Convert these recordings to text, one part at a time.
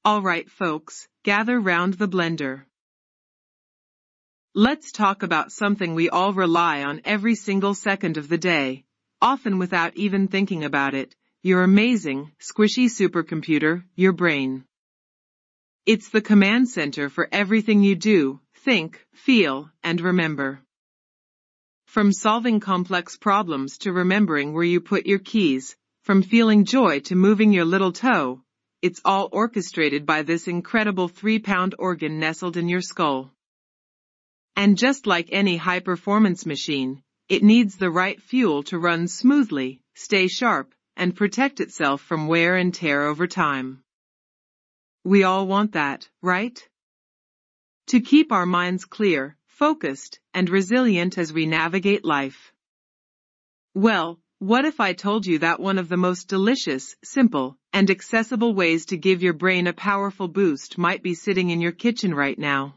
All right, folks, gather round the blender. Let's talk about something we all rely on every single second of the day, often without even thinking about it, your amazing, squishy supercomputer, your brain. It's the command center for everything you do, think, feel, and remember. From solving complex problems to remembering where you put your keys, from feeling joy to moving your little toe, it's all orchestrated by this incredible 3-pound organ nestled in your skull. And just like any high-performance machine, it needs the right fuel to run smoothly, stay sharp, and protect itself from wear and tear over time. We all want that, right? To keep our minds clear, focused, and resilient as we navigate life. Well, what if I told you that one of the most delicious, simple, and accessible ways to give your brain a powerful boost might be sitting in your kitchen right now?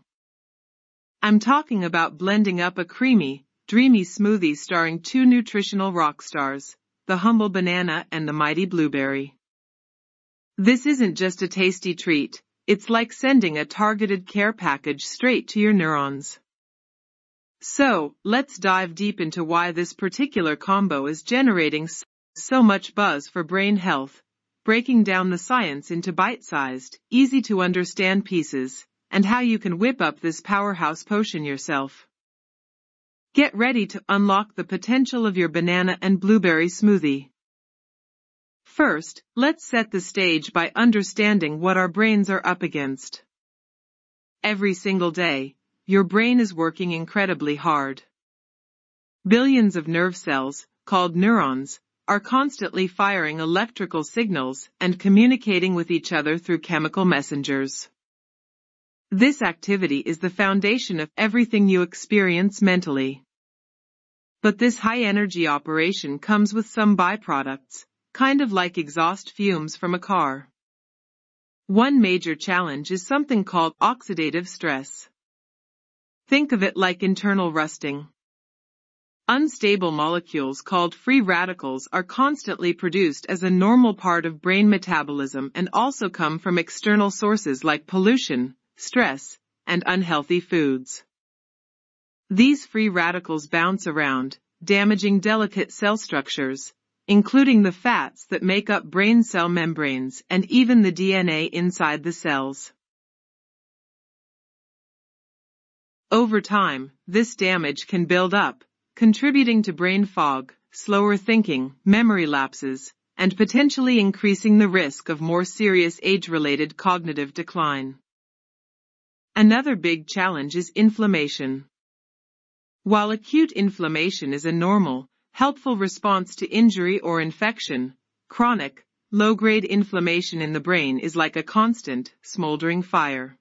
I'm talking about blending up a creamy, dreamy smoothie starring two nutritional rock stars, the humble banana and the mighty blueberry. This isn't just a tasty treat, it's like sending a targeted care package straight to your neurons. So, let's dive deep into why this particular combo is generating so much buzz for brain health, breaking down the science into bite-sized, easy-to-understand pieces, and how you can whip up this powerhouse potion yourself. Get ready to unlock the potential of your banana and blueberry smoothie. First, let's set the stage by understanding what our brains are up against. Every single day, your brain is working incredibly hard. Billions of nerve cells, called neurons, are constantly firing electrical signals and communicating with each other through chemical messengers. This activity is the foundation of everything you experience mentally. But this high-energy operation comes with some byproducts, kind of like exhaust fumes from a car. One major challenge is something called oxidative stress. Think of it like internal rusting. Unstable molecules called free radicals are constantly produced as a normal part of brain metabolism and also come from external sources like pollution, stress, and unhealthy foods. These free radicals bounce around, damaging delicate cell structures, including the fats that make up brain cell membranes and even the DNA inside the cells. Over time, this damage can build up, contributing to brain fog, slower thinking, memory lapses, and potentially increasing the risk of more serious age-related cognitive decline. Another big challenge is inflammation. While acute inflammation is a normal, helpful response to injury or infection, chronic, low-grade inflammation in the brain is like a constant, smoldering fire.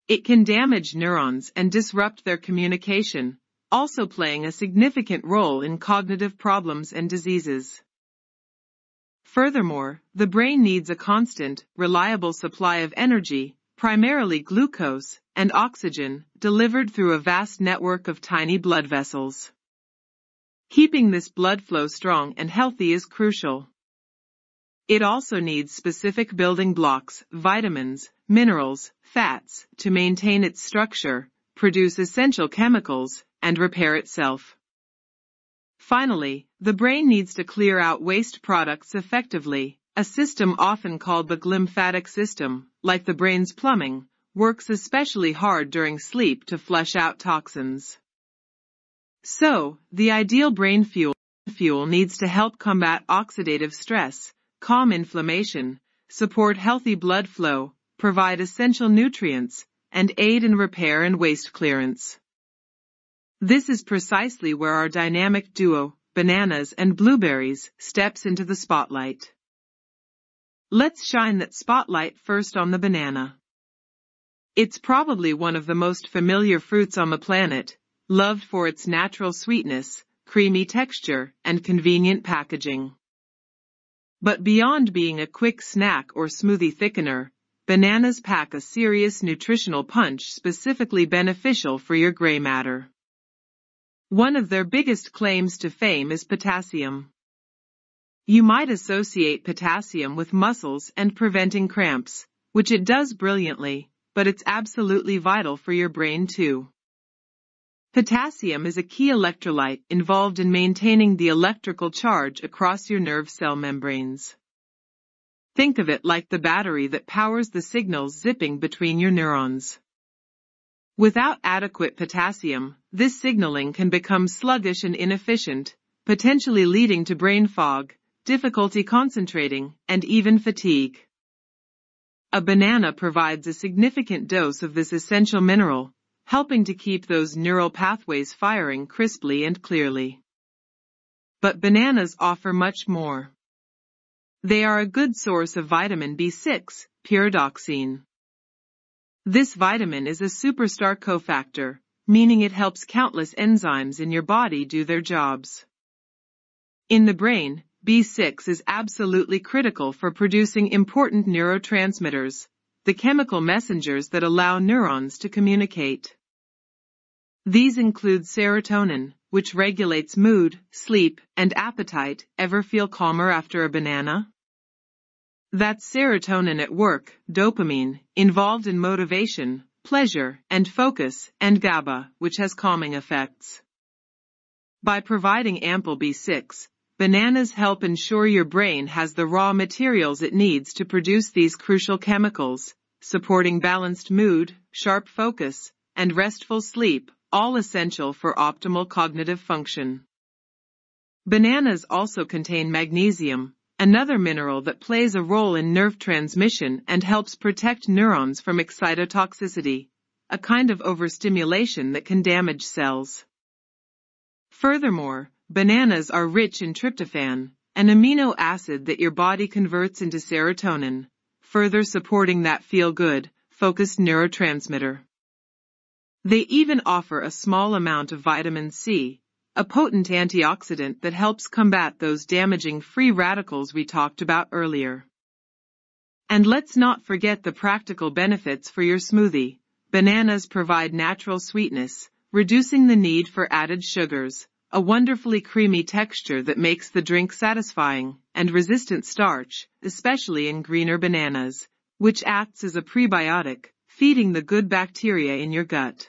It can damage neurons and disrupt their communication, also playing a significant role in cognitive problems and diseases. Furthermore, the brain needs a constant, reliable supply of energy, primarily glucose and oxygen, delivered through a vast network of tiny blood vessels. Keeping this blood flow strong and healthy is crucial. It also needs specific building blocks, vitamins, minerals, fats, to maintain its structure, produce essential chemicals, and repair itself. Finally, the brain needs to clear out waste products effectively. A system often called the glymphatic system, like the brain's plumbing, works especially hard during sleep to flush out toxins. So, the ideal brain fuel needs to help combat oxidative stress, calm inflammation, support healthy blood flow, provide essential nutrients, and aid in repair and waste clearance. This is precisely where our dynamic duo, bananas and blueberries, steps into the spotlight. Let's shine that spotlight first on the banana. It's probably one of the most familiar fruits on the planet, loved for its natural sweetness, creamy texture, and convenient packaging. But beyond being a quick snack or smoothie thickener, bananas pack a serious nutritional punch specifically beneficial for your gray matter. One of their biggest claims to fame is potassium. You might associate potassium with muscles and preventing cramps, which it does brilliantly, but it's absolutely vital for your brain too. Potassium is a key electrolyte involved in maintaining the electrical charge across your nerve cell membranes. Think of it like the battery that powers the signals zipping between your neurons. Without adequate potassium, this signaling can become sluggish and inefficient, potentially leading to brain fog, difficulty concentrating, and even fatigue. A banana provides a significant dose of this essential mineral, helping to keep those neural pathways firing crisply and clearly. But bananas offer much more. They are a good source of vitamin B6, pyridoxine. This vitamin is a superstar cofactor, meaning it helps countless enzymes in your body do their jobs. In the brain, B6 is absolutely critical for producing important neurotransmitters, the chemical messengers that allow neurons to communicate. These include serotonin, which regulates mood, sleep, and appetite. Ever feel calmer after a banana? That's serotonin at work, dopamine, involved in motivation, pleasure, and focus, and GABA, which has calming effects. By providing ample B6, bananas help ensure your brain has the raw materials it needs to produce these crucial chemicals, supporting balanced mood, sharp focus, and restful sleep, all essential for optimal cognitive function. Bananas also contain magnesium, another mineral that plays a role in nerve transmission and helps protect neurons from excitotoxicity, a kind of overstimulation that can damage cells. Furthermore, bananas are rich in tryptophan, an amino acid that your body converts into serotonin, further supporting that feel-good, focused neurotransmitter. They even offer a small amount of vitamin C, a potent antioxidant that helps combat those damaging free radicals we talked about earlier. And let's not forget the practical benefits for your smoothie. Bananas provide natural sweetness, reducing the need for added sugars, a wonderfully creamy texture that makes the drink satisfying, and resistant starch, especially in greener bananas, which acts as a prebiotic, feeding the good bacteria in your gut.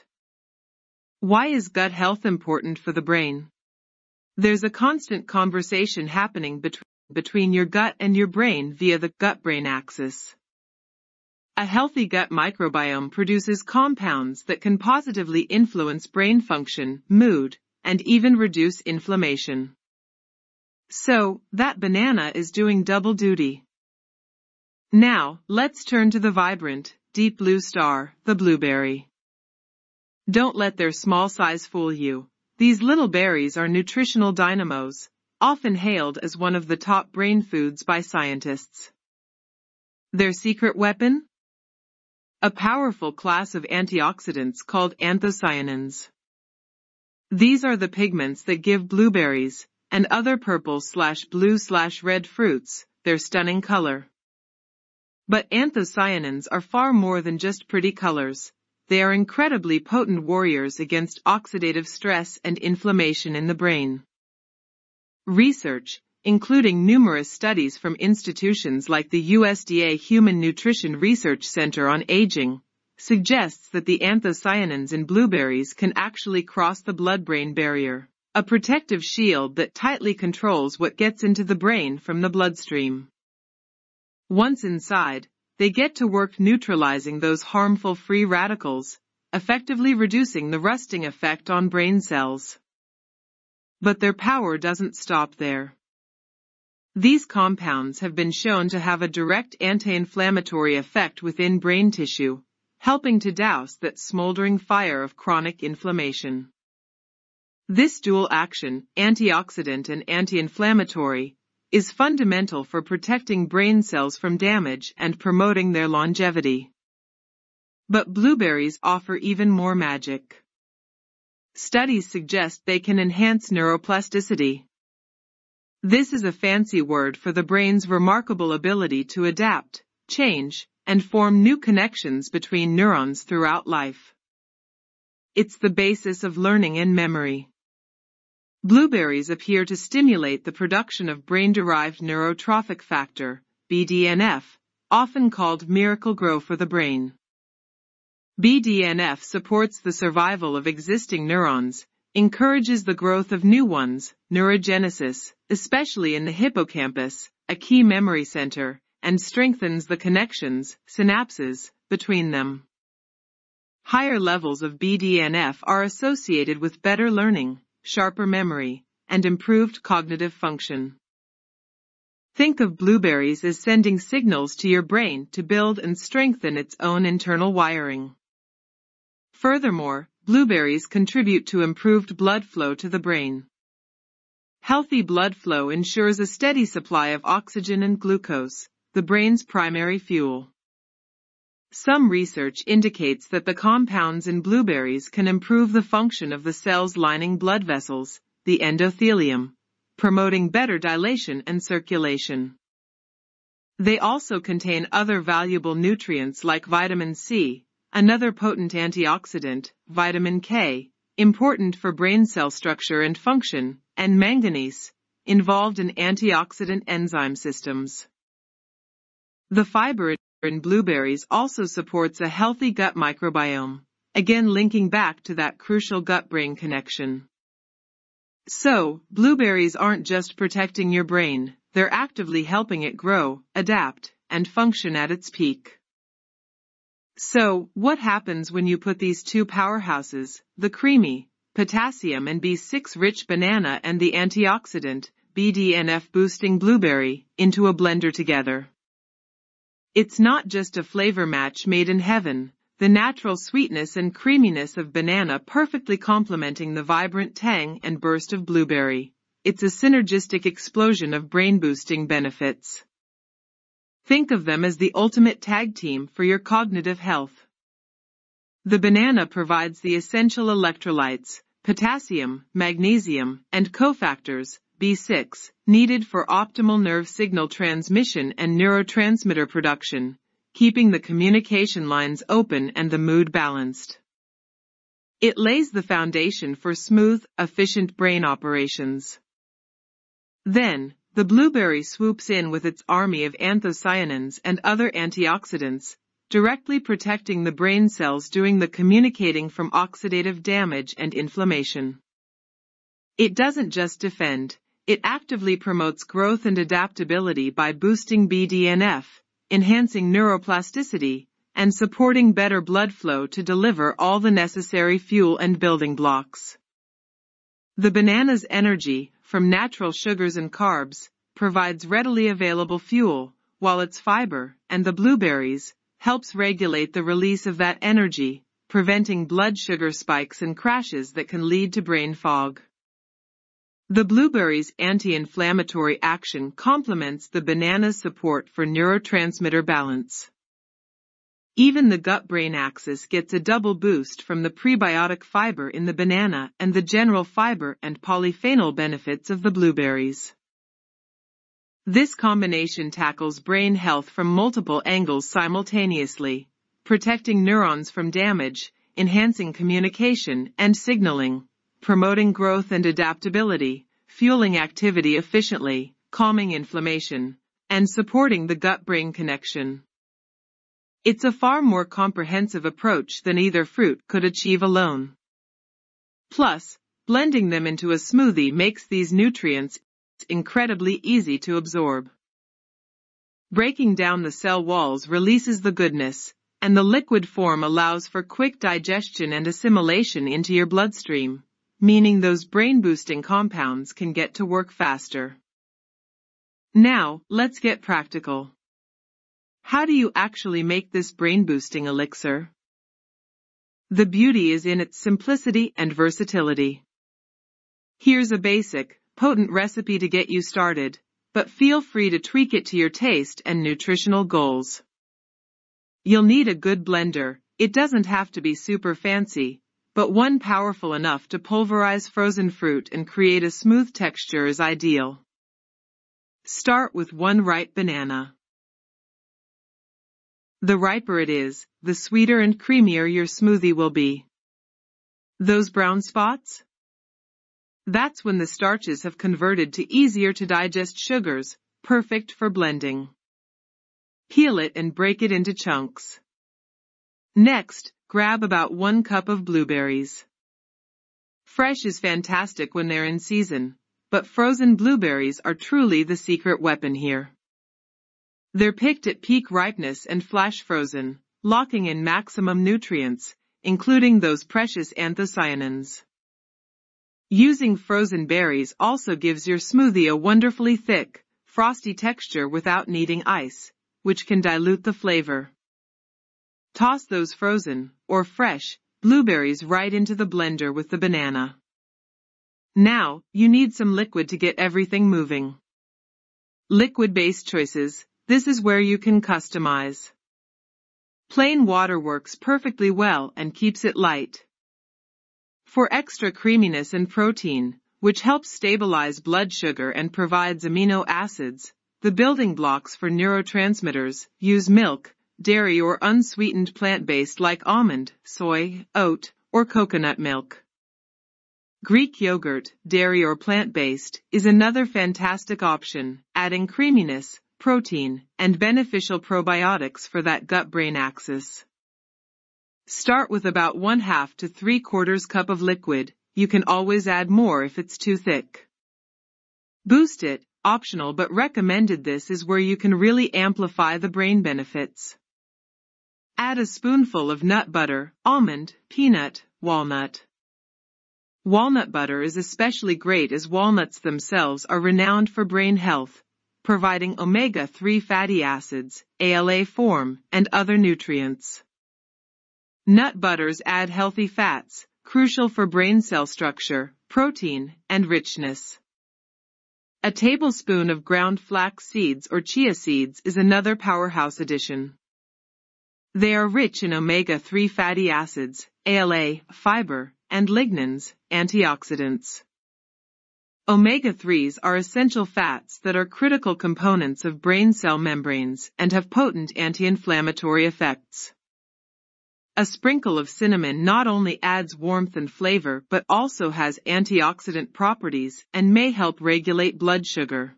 Why is gut health important for the brain? There's a constant conversation happening between your gut and your brain via the gut-brain axis. A healthy gut microbiome produces compounds that can positively influence brain function, mood, and even reduce inflammation. So, that banana is doing double duty. Now, let's turn to the vibrant, deep blue star, the blueberry. Don't let their small size fool you. These little berries are nutritional dynamos, often hailed as one of the top brain foods by scientists. Their secret weapon? A powerful class of antioxidants called anthocyanins. These are the pigments that give blueberries, and other purple/blue/red fruits, their stunning color. But anthocyanins are far more than just pretty colors. They are incredibly potent warriors against oxidative stress and inflammation in the brain. Research, including numerous studies from institutions like the USDA Human Nutrition Research Center on Aging, suggests that the anthocyanins in blueberries can actually cross the blood-brain barrier, a protective shield that tightly controls what gets into the brain from the bloodstream. Once inside, they get to work neutralizing those harmful free radicals, effectively reducing the rusting effect on brain cells. But their power doesn't stop there. These compounds have been shown to have a direct anti-inflammatory effect within brain tissue, helping to douse that smoldering fire of chronic inflammation. This dual action, antioxidant and anti-inflammatory, is fundamental for protecting brain cells from damage and promoting their longevity. But blueberries offer even more magic. Studies suggest they can enhance neuroplasticity. This is a fancy word for the brain's remarkable ability to adapt, change, and form new connections between neurons throughout life. It's the basis of learning and memory. Blueberries appear to stimulate the production of brain-derived neurotrophic factor, BDNF, often called miracle grow for the brain. BDNF supports the survival of existing neurons, encourages the growth of new ones, neurogenesis, especially in the hippocampus, a key memory center, and strengthens the connections, synapses, between them. Higher levels of BDNF are associated with better learning, sharper memory, and improved cognitive function. Think of blueberries as sending signals to your brain to build and strengthen its own internal wiring. Furthermore, blueberries contribute to improved blood flow to the brain. Healthy blood flow ensures a steady supply of oxygen and glucose, the brain's primary fuel. Some research indicates that the compounds in blueberries can improve the function of the cells lining blood vessels, the endothelium, promoting better dilation and circulation. They also contain other valuable nutrients like vitamin C, another potent antioxidant, vitamin K, important for brain cell structure and function, and manganese, involved in antioxidant enzyme systems. The fiber in blueberries also supports a healthy gut microbiome, again linking back to that crucial gut-brain connection. So, blueberries aren't just protecting your brain, they're actively helping it grow, adapt, and function at its peak. So, what happens when you put these two powerhouses, the creamy, potassium and B6-rich banana and the antioxidant, BDNF-boosting blueberry, into a blender together? It's not just a flavor match made in heaven, the natural sweetness and creaminess of banana perfectly complementing the vibrant tang and burst of blueberry. It's a synergistic explosion of brain-boosting benefits. Think of them as the ultimate tag team for your cognitive health. The banana provides the essential electrolytes, potassium, magnesium, and cofactors, B6, needed for optimal nerve signal transmission and neurotransmitter production, keeping the communication lines open and the mood balanced. It lays the foundation for smooth, efficient brain operations. Then, the blueberry swoops in with its army of anthocyanins and other antioxidants, directly protecting the brain cells doing the communicating from oxidative damage and inflammation. It doesn't just defend, it actively promotes growth and adaptability by boosting BDNF, enhancing neuroplasticity, and supporting better blood flow to deliver all the necessary fuel and building blocks. The banana's energy, from natural sugars and carbs, provides readily available fuel, while its fiber, and the blueberries, helps regulate the release of that energy, preventing blood sugar spikes and crashes that can lead to brain fog. The blueberry's anti-inflammatory action complements the banana's support for neurotransmitter balance. Even the gut-brain axis gets a double boost from the prebiotic fiber in the banana and the general fiber and polyphenol benefits of the blueberries. This combination tackles brain health from multiple angles simultaneously, protecting neurons from damage, enhancing communication and signaling, promoting growth and adaptability, fueling activity efficiently, calming inflammation, and supporting the gut-brain connection. It's a far more comprehensive approach than either fruit could achieve alone. Plus, blending them into a smoothie makes these nutrients incredibly easy to absorb. Breaking down the cell walls releases the goodness, and the liquid form allows for quick digestion and assimilation into your bloodstream, meaning those brain-boosting compounds can get to work faster. Now, let's get practical. How do you actually make this brain-boosting elixir? The beauty is in its simplicity and versatility. Here's a basic, potent recipe to get you started, but feel free to tweak it to your taste and nutritional goals. You'll need a good blender. It doesn't have to be super fancy, but one powerful enough to pulverize frozen fruit and create a smooth texture is ideal. Start with one ripe banana. The riper it is, the sweeter and creamier your smoothie will be. Those brown spots? That's when the starches have converted to easier to digest sugars, perfect for blending. Peel it and break it into chunks. Next, grab about 1 cup of blueberries. Fresh is fantastic when they're in season, but frozen blueberries are truly the secret weapon here. They're picked at peak ripeness and flash frozen, locking in maximum nutrients, including those precious anthocyanins. Using frozen berries also gives your smoothie a wonderfully thick, frosty texture without needing ice, which can dilute the flavor. Toss those frozen, or fresh, blueberries right into the blender with the banana. Now, you need some liquid to get everything moving. Liquid-based choices, this is where you can customize. Plain water works perfectly well and keeps it light. For extra creaminess and protein, which helps stabilize blood sugar and provides amino acids, the building blocks for neurotransmitters, use milk, dairy or unsweetened plant-based like almond, soy, oat, or coconut milk. Greek yogurt, dairy or plant-based, is another fantastic option, adding creaminess, protein, and beneficial probiotics for that gut-brain axis. Start with about 1/2 to 3/4 cup of liquid. You can always add more if it's too thick. Boost it, optional but recommended. This is where you can really amplify the brain benefits. Add a spoonful of nut butter, almond, peanut, walnut. Walnut butter is especially great as walnuts themselves are renowned for brain health, providing omega-3 fatty acids, ALA form, and other nutrients. Nut butters add healthy fats, crucial for brain cell structure, protein, and richness. A tablespoon of ground flax seeds or chia seeds is another powerhouse addition. They are rich in omega-3 fatty acids, ALA, fiber, and lignans, antioxidants. Omega-3s are essential fats that are critical components of brain cell membranes and have potent anti-inflammatory effects. A sprinkle of cinnamon not only adds warmth and flavor but also has antioxidant properties and may help regulate blood sugar.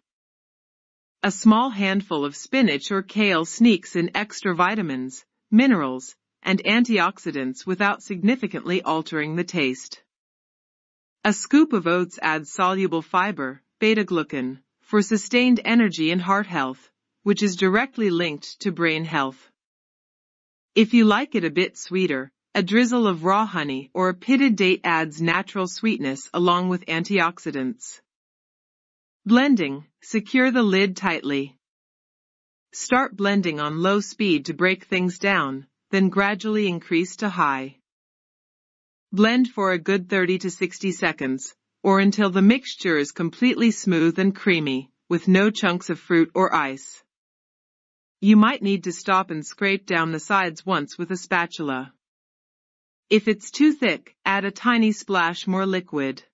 A small handful of spinach or kale sneaks in extra vitamins, minerals, and antioxidants without significantly altering the taste. A scoop of oats adds soluble fiber, beta-glucan, for sustained energy and heart health, which is directly linked to brain health. If you like it a bit sweeter, a drizzle of raw honey or a pitted date adds natural sweetness along with antioxidants. Blending, secure the lid tightly. Start blending on low speed to break things down, then gradually increase to high. Blend for a good 30 to 60 seconds, or until the mixture is completely smooth and creamy, with no chunks of fruit or ice. You might need to stop and scrape down the sides once with a spatula. If it's too thick, add a tiny splash more liquid.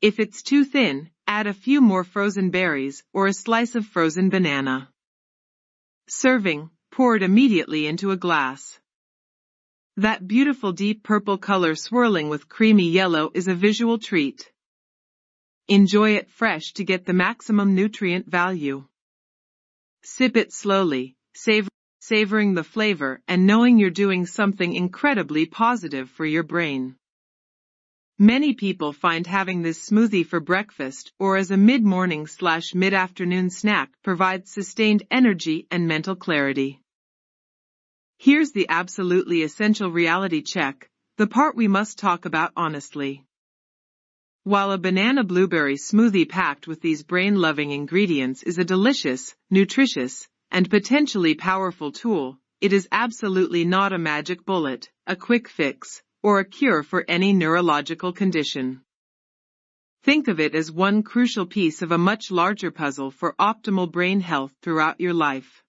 If it's too thin, add a few more frozen berries or a slice of frozen banana. Serving, pour it immediately into a glass. That beautiful deep purple color swirling with creamy yellow is a visual treat. Enjoy it fresh to get the maximum nutrient value. Sip it slowly, savoring the flavor and knowing you're doing something incredibly positive for your brain. Many people find having this smoothie for breakfast or as a mid-morning/mid-afternoon snack provides sustained energy and mental clarity. Here's the absolutely essential reality check, the part we must talk about honestly. While a banana blueberry smoothie packed with these brain-loving ingredients is a delicious, nutritious, and potentially powerful tool, it is absolutely not a magic bullet, a quick fix, or a cure for any neurological condition. Think of it as one crucial piece of a much larger puzzle for optimal brain health throughout your life.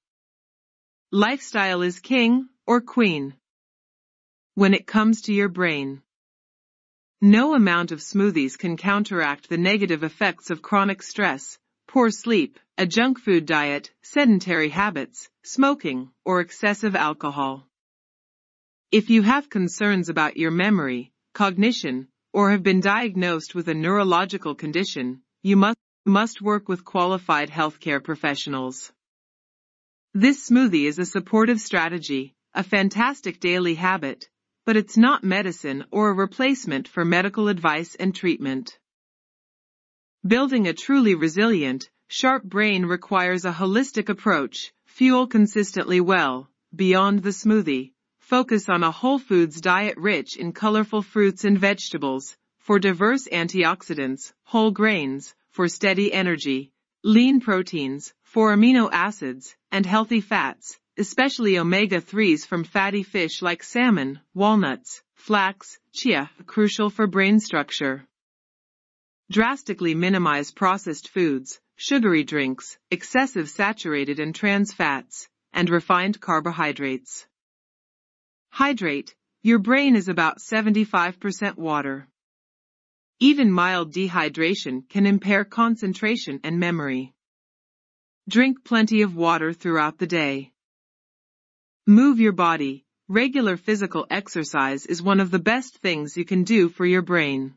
Lifestyle is king or queen when it comes to your brain. No amount of smoothies can counteract the negative effects of chronic stress, poor sleep, a junk food diet, sedentary habits, smoking, or excessive alcohol. If you have concerns about your memory, cognition, or have been diagnosed with a neurological condition, you must work with qualified healthcare professionals. This smoothie is a supportive strategy, a fantastic daily habit, but it's not medicine or a replacement for medical advice and treatment. Building a truly resilient, sharp brain requires a holistic approach. Fuel consistently well. Beyond the smoothie, focus on a whole foods diet rich in colorful fruits and vegetables, for diverse antioxidants, whole grains, for steady energy, lean proteins, for amino acids, and healthy fats, especially omega-3s from fatty fish like salmon, walnuts, flax, chia, crucial for brain structure. Drastically minimize processed foods, sugary drinks, excessive saturated and trans fats, and refined carbohydrates. Hydrate. Your brain is about 75% water. Even mild dehydration can impair concentration and memory. Drink plenty of water throughout the day. Move your body. Regular physical exercise is one of the best things you can do for your brain.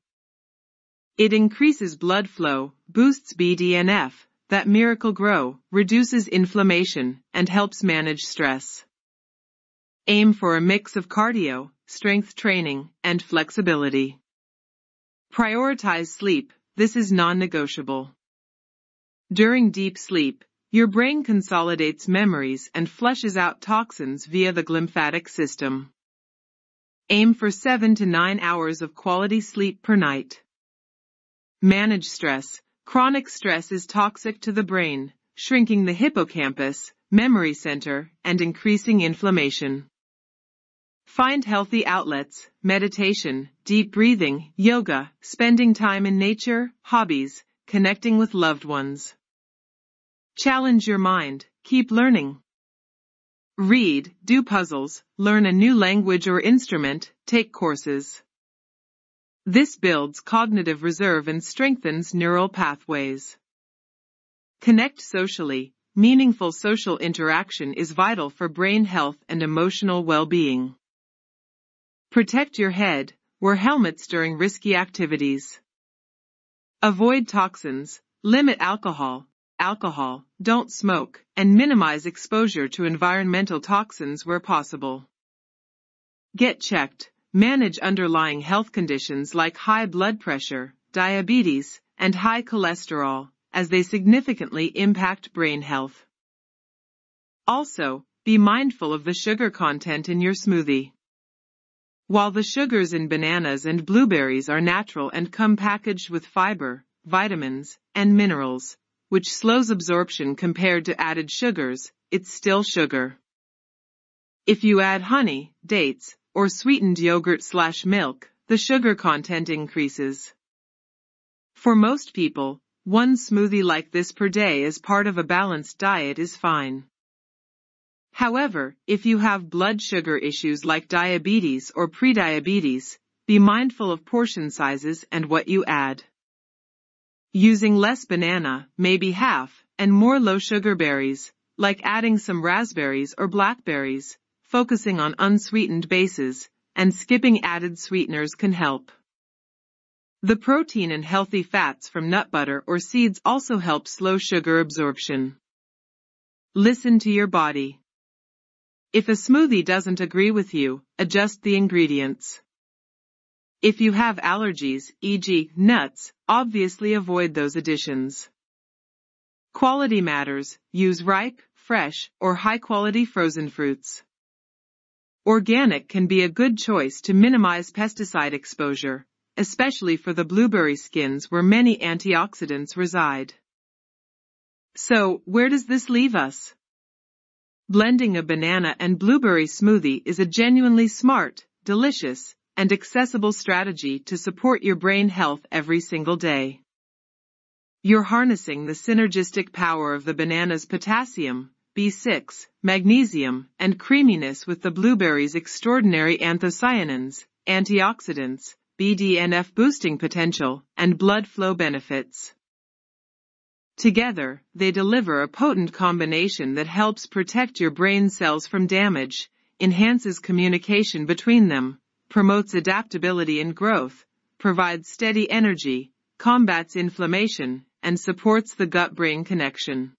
It increases blood flow, boosts BDNF, that miracle grow, reduces inflammation, and helps manage stress. Aim for a mix of cardio, strength training, and flexibility. Prioritize sleep. This is non-negotiable. During deep sleep, your brain consolidates memories and flushes out toxins via the glymphatic system. Aim for 7 to 9 hours of quality sleep per night. Manage stress. Chronic stress is toxic to the brain, shrinking the hippocampus, memory center, and increasing inflammation. Find healthy outlets, meditation, deep breathing, yoga, spending time in nature, hobbies, connecting with loved ones. Challenge your mind. Keep learning. Read, do puzzles, learn a new language or instrument, take courses. This builds cognitive reserve and strengthens neural pathways. Connect socially. Meaningful social interaction is vital for brain health and emotional well-being. Protect your head. Wear helmets during risky activities. Avoid toxins. Limit alcohol, don't smoke, and minimize exposure to environmental toxins where possible. Get checked. Manage underlying health conditions like high blood pressure, diabetes, and high cholesterol, as they significantly impact brain health. Also, be mindful of the sugar content in your smoothie. While the sugars in bananas and blueberries are natural and come packaged with fiber, vitamins, and minerals, which slows absorption compared to added sugars, it's still sugar. If you add honey, dates, or sweetened yogurt/milk, the sugar content increases. For most people, one smoothie like this per day as part of a balanced diet is fine. However, if you have blood sugar issues like diabetes or prediabetes, be mindful of portion sizes and what you add. Using less banana, maybe half, and more low-sugar berries, like adding some raspberries or blackberries, focusing on unsweetened bases, and skipping added sweeteners can help. The protein and healthy fats from nut butter or seeds also help slow sugar absorption. Listen to your body. If a smoothie doesn't agree with you, adjust the ingredients. If you have allergies, e.g., nuts, obviously avoid those additions. Quality matters. Use ripe, fresh, or high-quality frozen fruits. Organic can be a good choice to minimize pesticide exposure, especially for the blueberry skins where many antioxidants reside. So, where does this leave us? Blending a banana and blueberry smoothie is a genuinely smart, delicious, and accessible strategy to support your brain health every single day. You're harnessing the synergistic power of the banana's potassium, B6, magnesium, and creaminess with the blueberry's extraordinary anthocyanins, antioxidants, BDNF boosting potential, and blood flow benefits. Together, they deliver a potent combination that helps protect your brain cells from damage, enhances communication between them, promotes adaptability and growth, provides steady energy, combats inflammation, and supports the gut-brain connection.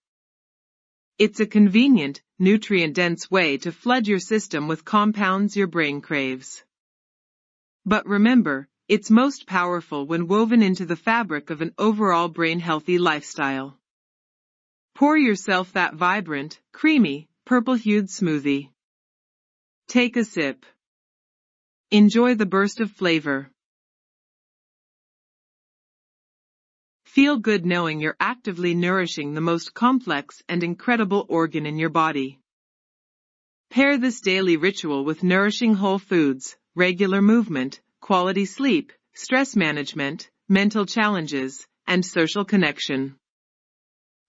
It's a convenient, nutrient-dense way to flood your system with compounds your brain craves. But remember, it's most powerful when woven into the fabric of an overall brain-healthy lifestyle. Pour yourself that vibrant, creamy, purple-hued smoothie. Take a sip. Enjoy the burst of flavor. Feel good knowing you're actively nourishing the most complex and incredible organ in your body. Pair this daily ritual with nourishing whole foods, regular movement, quality sleep, stress management, mental challenges, and social connection.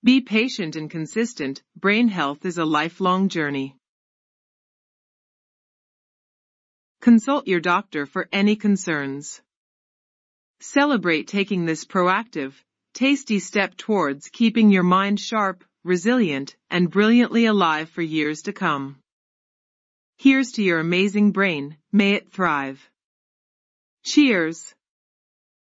Be patient and consistent. Brain health is a lifelong journey. Consult your doctor for any concerns. Celebrate taking this proactive, tasty step towards keeping your mind sharp, resilient, and brilliantly alive for years to come. Here's to your amazing brain. May it thrive. Cheers!